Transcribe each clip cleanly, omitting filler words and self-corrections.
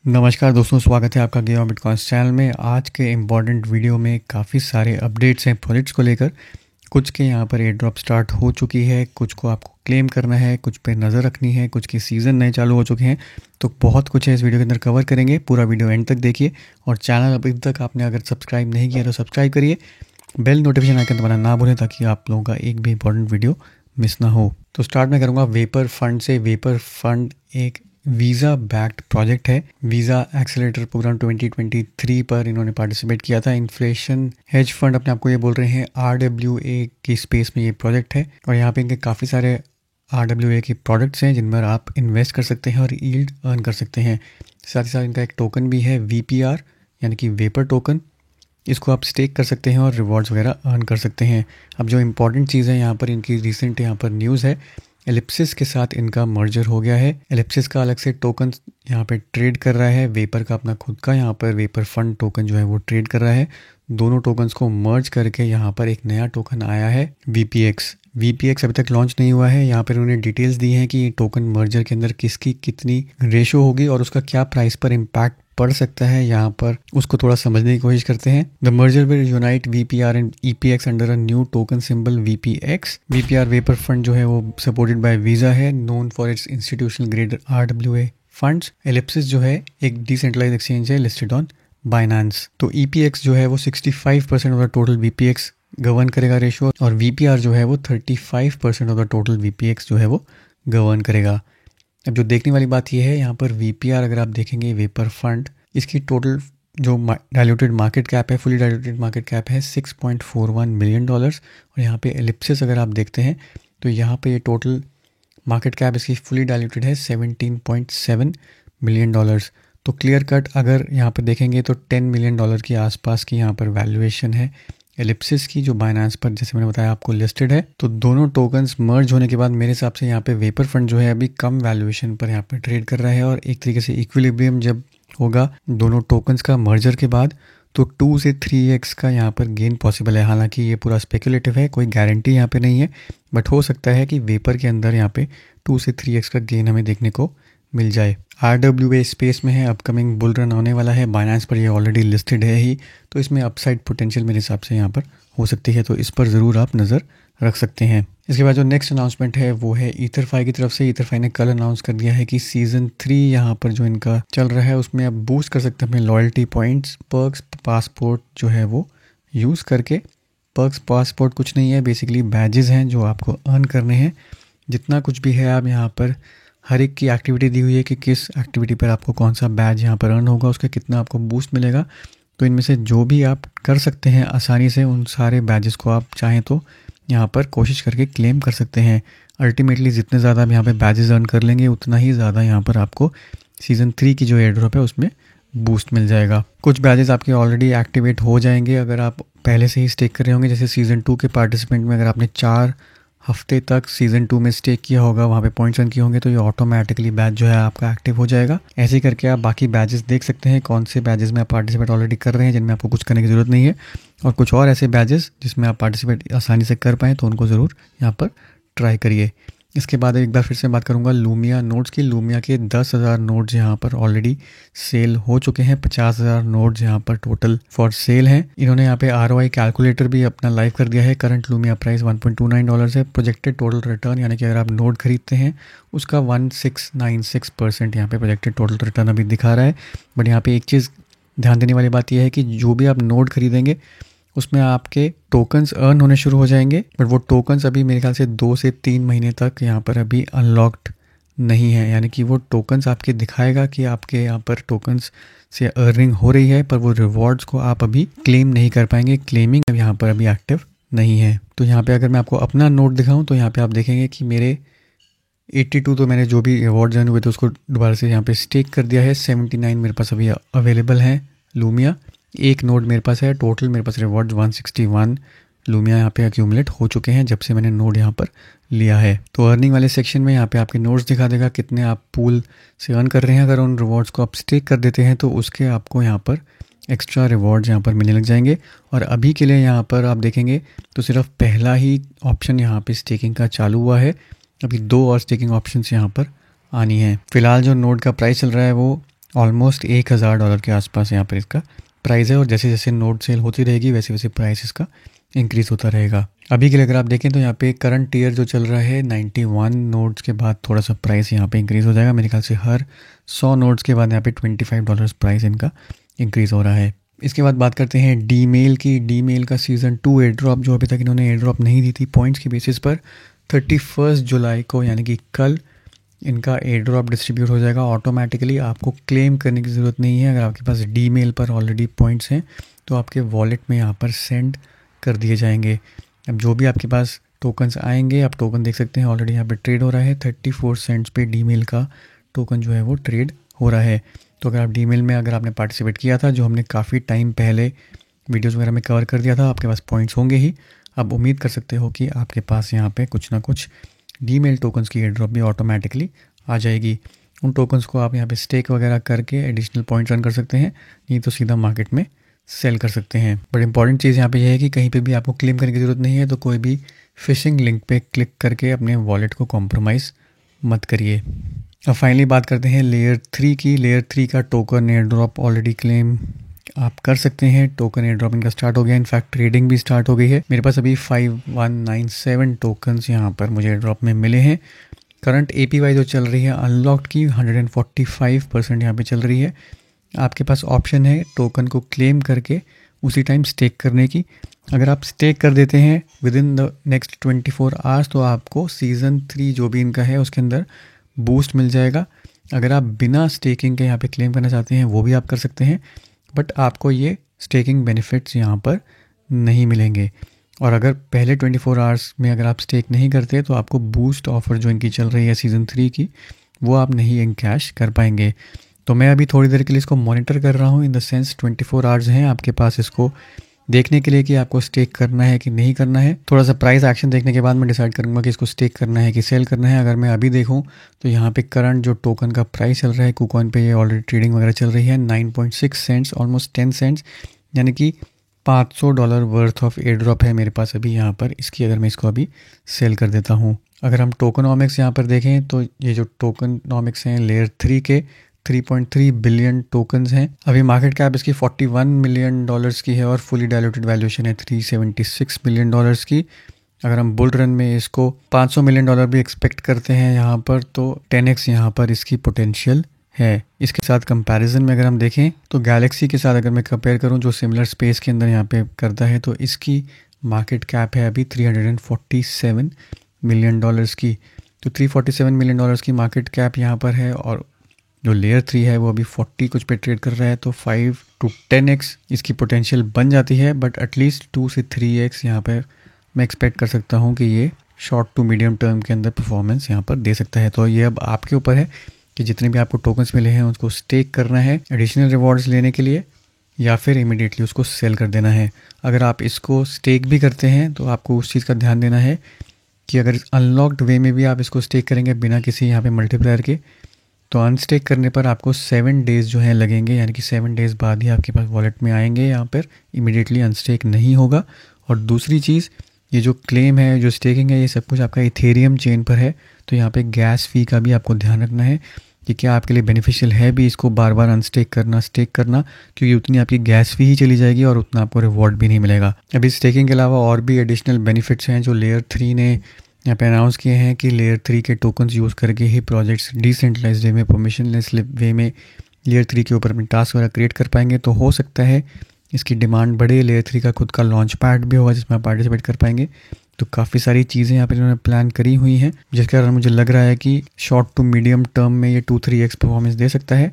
नमस्कार दोस्तों, स्वागत है आपका गेम ऑफ बिटकॉइंस चैनल में। आज के इम्पॉर्टेंट वीडियो में काफ़ी सारे अपडेट्स हैं प्रोजेक्ट्स को लेकर। कुछ के यहाँ पर एयर ड्रॉप स्टार्ट हो चुकी है, कुछ को आपको क्लेम करना है, कुछ पे नज़र रखनी है, कुछ के सीज़न नए चालू हो चुके हैं। तो बहुत कुछ है इस वीडियो के अंदर कवर करेंगे। पूरा वीडियो एंड तक देखिए और चैनल अभी तक आपने अगर सब्सक्राइब नहीं किया तो सब्सक्राइब करिए। बेल नोटिफिकेशन आइकन दबाना ना भूलें ताकि आप लोगों का एक भी इंपॉर्टेंट वीडियो मिस ना हो। तो स्टार्ट मैं करूँगा वेपर फंड से। वेपर फंड एक वीज़ा बैक्ड प्रोजेक्ट है। वीज़ा एक्सेलरेटर प्रोग्राम 2023 पर इन्होंने पार्टिसिपेट किया था। इन्फ्लेशन हेज फंड अपने आपको ये बोल रहे हैं। RWA की स्पेस में ये प्रोजेक्ट है और यहाँ पे इनके काफ़ी सारे RWA के प्रोडक्ट्स हैं जिन पर आप इन्वेस्ट कर सकते हैं और यील्ड अर्न कर सकते हैं। साथ ही साथ इनका एक टोकन भी है VPR यानी कि वेपर टोकन। इसको आप स्टेक कर सकते हैं और रिवॉर्ड्स वगैरह अर्न कर सकते हैं। अब जो इम्पॉर्टेंट चीज़ है यहाँ पर इनकी रिसेंट यहाँ पर न्यूज़ है, एलिप्सिस के साथ इनका मर्जर हो गया है। एलिप्सिस का अलग से टोकन यहाँ पे ट्रेड कर रहा है, वेपर का अपना खुद का यहाँ पर वेपर फंड टोकन जो है वो ट्रेड कर रहा है। दोनों टोकन्स को मर्ज करके यहाँ पर एक नया टोकन आया है VPX अभी तक लॉन्च नहीं हुआ है। यहाँ पर उन्होंने डिटेल्स दी हैं कि टोकन मर्जर के अंदर किसकी कितनी रेशो होगी और उसका क्या प्राइस पर इम्पैक्ट पड़ सकता है। यहाँ पर उसको थोड़ा समझने की कोशिश करते हैं। The merger will unite VPR and EPX under a new token symbol VPX। VPR vapour fund जो है वो सपोर्टेड बाय वीजा है, known for its institutional grade RWA funds. Ellipsis जो है एक डिसेंट्रलाइज एक्सचेंज है लिस्टेड ऑन बाइनेंस। तो EPX जो है वो 65% of the total VPX govern करेगा रेशो और VPR जो है वो 35% ऑफ द टोटल VPX जो है वो गवर्न करेगा। अब जो देखने वाली बात यह है, यहाँ पर VPR अगर आप देखेंगे वेपर फंड, इसकी टोटल जो डाइल्यूटेड मार्केट कैप है, फुली डाइल्यूटेड मार्केट कैप है $6.41 मिलियन। और यहाँ पे एलिप्सिस अगर आप देखते हैं तो यहाँ पे ये टोटल मार्केट कैप इसकी फुली डाइल्यूटेड है $17.7 मिलियन। तो क्लियर कट अगर यहाँ पर देखेंगे तो $10 मिलियन के आसपास की यहाँ पर वैल्यूएशन है एलिप्सिस की, जो बाइनेंस पर जैसे मैंने बताया आपको लिस्टेड है। तो दोनों टोकन्स मर्ज होने के बाद मेरे हिसाब से यहाँ पे वेपर फंड जो है अभी कम वैल्यूएशन पर यहाँ पे ट्रेड कर रहा है और एक तरीके से इक्विलिब्रियम जब होगा दोनों टोकन्स का मर्जर के बाद तो 2 से 3x का यहाँ पर गेन पॉसिबल है। हालांकि ये पूरा स्पेकुलेटिव है, कोई गारंटी यहाँ पे नहीं है, बट हो सकता है कि वेपर के अंदर यहाँ पे 2 से 3x का गेन हमें देखने को मिल जाए। RWA स्पेस में है, अपकमिंग बुल रन आने वाला है, बाइनेंस पर ये ऑलरेडी लिस्टेड है ही, तो इसमें अपसाइड पोटेंशियल मेरे हिसाब से यहाँ पर हो सकती है, तो इस पर ज़रूर आप नज़र रख सकते हैं। इसके बाद जो नेक्स्ट अनाउंसमेंट है वो है ईथरफाई की तरफ से। ईथरफाई ने कल अनाउंस कर दिया है कि सीज़न 3 यहाँ पर जो इनका चल रहा है उसमें आप बूस्ट कर सकते हैं अपने लॉयल्टी पॉइंट्स, पर्क्स, पासपोर्ट जो है वो यूज़ करके। पर्क्स पासपोर्ट कुछ नहीं है, बेसिकली बैजेस हैं जो आपको अर्न करने हैं। जितना कुछ भी है आप यहाँ पर हर एक की एक्टिविटी दी हुई है कि किस एक्टिविटी पर आपको कौन सा बैज यहाँ पर अर्न होगा, उसका कितना आपको बूस्ट मिलेगा। तो इनमें से जो भी आप कर सकते हैं आसानी से, उन सारे बैजेस को आप चाहें तो यहाँ पर कोशिश करके क्लेम कर सकते हैं। अल्टीमेटली जितने ज़्यादा आप यहाँ पे बैजेस अर्न कर लेंगे उतना ही ज़्यादा यहाँ पर आपको सीज़न 3 की जो एयर ड्रॉप है उसमें बूस्ट मिल जाएगा। कुछ बैजेस आपके ऑलरेडी एक्टिवेट हो जाएंगे अगर आप पहले से ही स्टेक कर रहे होंगे। जैसे सीज़न 2 के पार्टिसिपेंट में अगर आपने 4 हफ्ते तक सीज़न 2 में स्टेक किया होगा, वहाँ पे पॉइंट्स अर्न किए होंगे, तो ये ऑटोमेटिकली बैच जो है आपका एक्टिव हो जाएगा। ऐसे करके आप बाकी बैजेस देख सकते हैं कौन से बैजेस में आप पार्टिसिपेट ऑलरेडी कर रहे हैं जिनमें आपको कुछ करने की ज़रूरत नहीं है, और कुछ और ऐसे बैजेस जिसमें आप पार्टिसिपेट आसानी से कर पाएँ तो उनको ज़रूर यहाँ पर ट्राई करिए। इसके बाद एक बार फिर से बात करूंगा लूमिया नोड्स की। लूमिया के 10,000 नोड्स यहाँ पर ऑलरेडी सेल हो चुके हैं। 50,000 नोड्स यहाँ पर टोटल फॉर सेल हैं। इन्होंने यहाँ पे ROI कैलकुलेटर भी अपना लाइव कर दिया है। करंट लूमिया प्राइस $1.29 है। प्रोजेक्टेड टोटल रिटर्न यानी कि अगर आप नोड खरीदते हैं उसका 1696% यहाँ पे प्रोजेक्टेड टोटल रिटर्न अभी दिखा रहा है। बट यहाँ पे एक चीज़ ध्यान देने वाली बात यह है कि जो भी आप नोड खरीदेंगे उसमें आपके टोकन्स अर्न होने शुरू हो जाएंगे, बट वो टोकन्स अभी मेरे ख्याल से 2 से 3 महीने तक यहाँ पर अभी अनलॉक्ड नहीं है। यानी कि वो टोकन्स आपके दिखाएगा कि आपके यहाँ पर टोकन्स से अर्निंग हो रही है, पर वो रिवॉर्ड्स को आप अभी क्लेम नहीं कर पाएंगे। क्लेमिंग अब यहाँ पर अभी एक्टिव नहीं है। तो यहाँ पे अगर मैं आपको अपना नोट दिखाऊँ तो यहाँ पे आप देखेंगे कि मेरे 82 तो मैंने जो भी रिवॉर्ड्स अर्न हुए थे उसको दोबारा से यहाँ पे स्टेक कर दिया है। 79 मेरे पास अभी अवेलेबल है लूमिया। एक नोड मेरे पास है। टोटल मेरे पास रिवॉर्ड्स 161 लूमिया यहाँ पे अक्यूमुलेट हो चुके हैं जब से मैंने नोड यहाँ पर लिया है। तो अर्निंग वाले सेक्शन में यहाँ पे आपके नोड्स दिखा देगा कितने आप पूल से अर्न कर रहे हैं। अगर उन रिवॉर्ड्स को आप स्टेक कर देते हैं तो उसके आपको यहाँ पर एक्स्ट्रा रिवॉर्ड्स यहाँ पर मिलने लग जाएंगे। और अभी के लिए यहाँ पर आप देखेंगे तो सिर्फ पहला ही ऑप्शन यहाँ पे स्टेकिंग का चालू हुआ है। अभी 2 और स्टेकिंग ऑप्शंस यहाँ पर आनी है। फिलहाल जो नोड का प्राइस चल रहा है वो ऑलमोस्ट $1000 के आसपास यहाँ पर इसका प्राइस है, और जैसे जैसे नोड सेल होती रहेगी वैसे वैसे प्राइस इसका इंक्रीज़ होता रहेगा। अभी के लिए अगर आप देखें तो यहाँ पे करंट ईयर जो चल रहा है 91 नोड्स के बाद थोड़ा सा प्राइस यहाँ पे इंक्रीज़ हो जाएगा। मेरे ख्याल से हर 100 नोड्स के बाद यहाँ पे $25 प्राइस इनका इंक्रीज़ हो रहा है। इसके बाद बात करते हैं डी मेल की। डी मेल का सीज़न 2 एयर ड्रॉप जो अभी तक इन्होंने एयर ड्रॉप नहीं दी थी पॉइंट्स के बेसिस पर, 31 जुलाई को यानी कि कल इनका एयर ड्रॉप डिस्ट्रीब्यूट हो जाएगा ऑटोमेटिकली। आपको क्लेम करने की ज़रूरत नहीं है। अगर आपके पास डी मेल पर ऑलरेडी पॉइंट्स हैं तो आपके वॉलेट में यहाँ पर सेंड कर दिए जाएंगे। अब जो भी आपके पास टोकन्स आएंगे, आप टोकन देख सकते हैं ऑलरेडी यहाँ पे ट्रेड हो रहा है। 34 सेंट्स पे डी मेल का टोकन जो है वो ट्रेड हो रहा है। तो अगर आप डी मेल में अगर आपने पार्टिसिपेट किया था, जो हमने काफ़ी टाइम पहले वीडियोज़ वगैरह में कवर कर दिया था, आपके पास पॉइंट्स होंगे ही। अब उम्मीद कर सकते हो कि आपके पास यहाँ पे कुछ ना कुछ डी मेल टोकन्स की एयर ड्रॉप भी ऑटोमेटिकली आ जाएगी। उन टोकन्स को आप यहाँ पे स्टेक वगैरह करके एडिशनल पॉइंट्स रन कर सकते हैं, नहीं तो सीधा मार्केट में सेल कर सकते हैं। बट इंपॉर्टेंट चीज़ यहाँ पे यह है कि कहीं पे भी आपको क्लेम करने की ज़रूरत नहीं है, तो कोई भी फिशिंग लिंक पे क्लिक करके अपने वॉलेट को कॉम्प्रोमाइज़ मत करिए। अब फाइनली बात करते हैं लेयर 3 की। लेयर 3 का token air drop already claim आप कर सकते हैं। टोकन एयर ड्रॉपिंग का स्टार्ट हो गया, इनफैक्ट ट्रेडिंग भी स्टार्ट हो गई है। मेरे पास अभी 5197 टोकन्स यहाँ पर मुझे एयर ड्रॉप में मिले हैं। करंट APY जो चल रही है अनलॉक्ड की 145% यहाँ पे चल रही है। आपके पास ऑप्शन है टोकन को क्लेम करके उसी टाइम स्टेक करने की। अगर आप स्टेक कर देते हैं with in the next 24 hours तो आपको सीज़न 3 जो भी इनका है उसके अंदर बूस्ट मिल जाएगा। अगर आप बिना स्टेकिंग के यहाँ पे क्लेम करना चाहते हैं वो भी आप कर सकते हैं, बट आपको ये स्टेकिंग बेनिफिट्स यहाँ पर नहीं मिलेंगे। और अगर पहले 24 आवर्स में अगर आप स्टेक नहीं करते तो आपको बूस्ट ऑफ़र जो इनकी चल रही है सीज़न 3 की, वो आप नहीं इनकैश कर पाएंगे। तो मैं अभी थोड़ी देर के लिए इसको मॉनिटर कर रहा हूँ। इन द सेंस 24 आवर्स हैं आपके पास इसको देखने के लिए कि आपको स्टेक करना है कि नहीं करना है। थोड़ा सा प्राइस एक्शन देखने के बाद मैं डिसाइड करूँगा कि इसको स्टेक करना है कि सेल करना है। अगर मैं अभी देखूँ तो यहाँ पे करंट जो टोकन का प्राइस चल रहा है KuCoin पे, ये ऑलरेडी ट्रेडिंग वगैरह चल रही है 9.6 सेंट्स, ऑलमोस्ट 10 सेंट्स, यानी कि $500 वर्थ ऑफ एयर ड्रॉप है मेरे पास अभी यहाँ पर। इसकी अगर मैं इसको अभी सेल कर देता हूँ। अगर हम टोकनॉमिक्स यहाँ पर देखें तो ये जो टोकनॉमिक्स हैं लेयर 3 के 3.3 बिलियन टोकन्स हैं। अभी मार्केट कैप इसकी $41 मिलियन की है और फुली डायलूटेड वैल्यूएशन है $376 मिलियन की। अगर हम बुल रन में इसको $500 मिलियन भी एक्सपेक्ट करते हैं यहाँ पर, तो 10x यहाँ पर इसकी पोटेंशियल है। इसके साथ कंपैरिजन में अगर हम देखें तो गैलेक्सी के साथ अगर मैं कंपेयर करूँ जो सिमिलर स्पेस के अंदर यहाँ पे करता है, तो इसकी मार्केट कैप है अभी $347 मिलियन की। तो $347 मिलियन की मार्केट कैप यहाँ पर है, और जो लेयर 3 है वो अभी 40 कुछ पे ट्रेड कर रहा है। तो 5 to 10x इसकी पोटेंशियल बन जाती है, बट एटलीस्ट 2 से 3x यहाँ पर मैं एक्सपेक्ट कर सकता हूँ कि ये शॉर्ट टू मीडियम टर्म के अंदर परफॉर्मेंस यहाँ पर दे सकता है। तो ये अब आपके ऊपर है कि जितने भी आपको टोकन्स मिले हैं उसको स्टेक करना है एडिशनल रिवॉर्ड्स लेने के लिए, या फिर इमीडिएटली उसको सेल कर देना है। अगर आप इसको स्टेक भी करते हैं तो आपको उस चीज़ का ध्यान देना है कि अगर अनलॉक्ड वे में भी आप इसको स्टेक करेंगे बिना किसी यहाँ पे मल्टीप्लायर के, तो अनस्टेक करने पर आपको 7 डेज़ जो है लगेंगे, यानी कि 7 डेज़ बाद ही आपके पास वॉलेट में आएंगे। यहाँ पर इमीडिएटली अनस्टेक नहीं होगा। और दूसरी चीज़, ये जो क्लेम है, जो स्टेकिंग है, ये सब कुछ आपका इथेरियम चेन पर है। तो यहाँ पे गैस फ़ी का भी आपको ध्यान रखना है कि क्या आपके लिए बेनिफिशियल है भी इसको बार बार अनस्टेक करना, स्टेक करना, क्योंकि उतनी आपकी गैस फ़ी ही चली जाएगी और उतना आपको रिवॉर्ड भी नहीं मिलेगा। अभी स्टेकिंग के अलावा और भी एडिशनल बेनिफिट्स हैं जो लेयर 3 ने यहाँ पे अनाउंस किए हैं कि लेयर 3 के टोकन्स यूज़ करके ही प्रोजेक्ट्स डिसेंट्रलाइज्ड वे में, परमिशनलेस वे में लेयर 3 के ऊपर अपने टास्क वगैरह क्रिएट कर पाएंगे। तो हो सकता है इसकी डिमांड बढ़े। लेयर 3 का खुद का लॉन्च पैड भी होगा जिसमें आप पार्टिसिपेट कर पाएंगे। तो काफ़ी सारी चीज़ें यहाँ पर इन्होंने प्लान करी हुई हैं, जिसके कारण मुझे लग रहा है कि शॉर्ट टू मीडियम टर्म में ये 2-3x परफॉर्मेंस दे सकता है।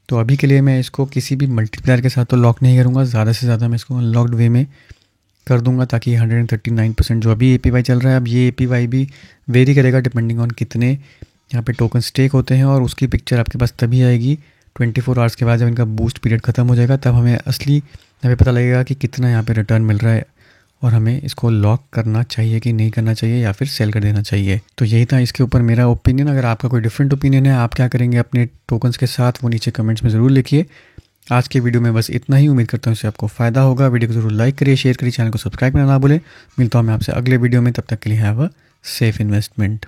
तो अभी के लिए मैं इसको किसी भी मल्टीप्लायर के साथ तो लॉक नहीं करूँगा, ज़्यादा से ज़्यादा मैं इसको अनलॉक्ड वे में कर दूंगा, ताकि 139% जो अभी APY चल रहा है, अब ये APY भी वेरी करेगा डिपेंडिंग ऑन कितने यहाँ पे टोकन स्टेक होते हैं। और उसकी पिक्चर आपके पास तभी आएगी 24 आवर्स के बाद, जब इनका बूस्ट पीरियड ख़त्म हो जाएगा। तब हमें असली यहाँ पे पता लगेगा कि कितना यहाँ पे रिटर्न मिल रहा है और हमें इसको लॉक करना चाहिए कि नहीं करना चाहिए, या फिर सेल कर देना चाहिए। तो यही था इसके ऊपर मेरा ओपिनियन। अगर आपका कोई डिफरेंट ओपिनियन है, आप क्या करेंगे अपने टोकन्स के साथ, वो नीचे कमेंट्स में ज़रूर लिखिए। आज के वीडियो में बस इतना ही। उम्मीद करता हूँ इससे आपको फ़ायदा होगा। वीडियो को ज़रूर लाइक करिए, शेयर करिए, चैनल को सब्सक्राइब करना ना भूलें। मिलता हूँ मैं आपसे अगले वीडियो में, तब तक के लिए हैव अ सेफ इन्वेस्टमेंट।